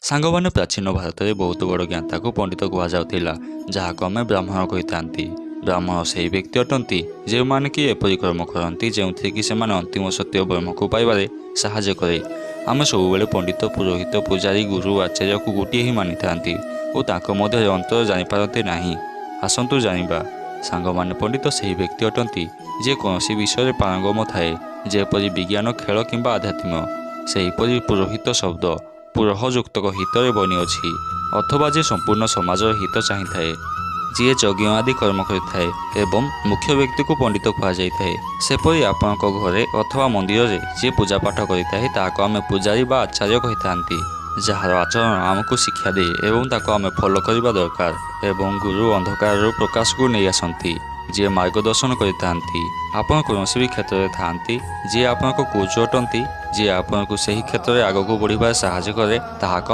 ସାଙ୍ଗମାନେ ପ୍ରାଚୀନ ଭାରତରେ ବହୁତ ବଡ଼ ଜ୍ଞାତାକୁ ପଣ୍ଡିତ କୁହାଯାଉଥିଲା, ଯାହାକୁ ଆମେ ବ୍ରାହ୍ମଣ କହିଥାନ୍ତି। ବ୍ରାହ୍ମଣ ସେହି ବ୍ୟକ୍ତି ଅଟନ୍ତି ଯେଉଁମାନେ କି ଏପରି କର୍ମ କରନ୍ତି ଯେଉଁଥିରେ କି ସେମାନେ ଅନ୍ତିମ ସତ୍ୟ ବ୍ରହ୍ମକୁ ପାଇବାରେ ସାହାଯ୍ୟ କରେ। ଆମେ ସବୁବେଳେ ପଣ୍ଡିତ, ପୁରୋହିତ, ପୂଜାରୀ, ଗୁରୁ, ଆଚାର୍ଯ୍ୟକୁ ଗୋଟିଏ ହିଁ ମାନିଥାନ୍ତି ଓ ତାଙ୍କ ମଧ୍ୟରେ ଅନ୍ତର ଜାଣିପାରନ୍ତି ନାହିଁ। ଆସନ୍ତୁ ଜାଣିବା। ସାଙ୍ଗମାନେ ପଣ୍ଡିତ ସେହି ବ୍ୟକ୍ତି ଅଟନ୍ତି ଯିଏ କୌଣସି ବିଷୟରେ ପାରଙ୍ଗମ ଥାଏ, ଯେପରି ବିଜ୍ଞାନ, ଖେଳ କିମ୍ବା ଆଧ୍ୟାତ୍ମ। ସେହିପରି ପୁରୋହିତ ଶବ୍ଦ ପୁରଃ ଯୁକ୍ତକ ହିତରେ ବନିଅଛି, ଅଥବା ଯିଏ ସମ୍ପୂର୍ଣ୍ଣ ସମାଜର ହିତ ଚାହିଁଥାଏ, ଯିଏ ଯଜ୍ଞ ଆଦି କର୍ମ କରିଥାଏ ଏବଂ ମୁଖ୍ୟ ବ୍ୟକ୍ତିକୁ ପଣ୍ଡିତ କୁହାଯାଇଥାଏ। ସେପରି ଆପଣଙ୍କ ଘରେ ଅଥବା ମନ୍ଦିରରେ ଯିଏ ପୂଜାପାଠ କରିଥାଏ ତାହାକୁ ଆମେ ପୂଜାରୀ ବା ଆଚାର୍ଯ୍ୟ କହିଥାନ୍ତି, ଯାହାର ଆଚରଣ ଆମକୁ ଶିକ୍ଷା ଦିଏ ଏବଂ ତାକୁ ଆମେ ଫଲୋ କରିବା ଦରକାର। ଏବଂ ଗୁରୁ ଅନ୍ଧକାରରୁ ପ୍ରକାଶକୁ ନେଇ ଆସନ୍ତି, ଯିଏ ମାର୍ଗଦର୍ଶନ କରିଥାନ୍ତି। ଆପଣ କୌଣସି ବି କ୍ଷେତ୍ରରେ ଥାଆନ୍ତି, ଯିଏ ଆପଣଙ୍କ କୋଚ୍ ଅଟନ୍ତି, ଯିଏ ଆପଣଙ୍କୁ ସେହି କ୍ଷେତ୍ରରେ ଆଗକୁ ବଢ଼ିବାରେ ସାହାଯ୍ୟ କରେ, ତାହାକୁ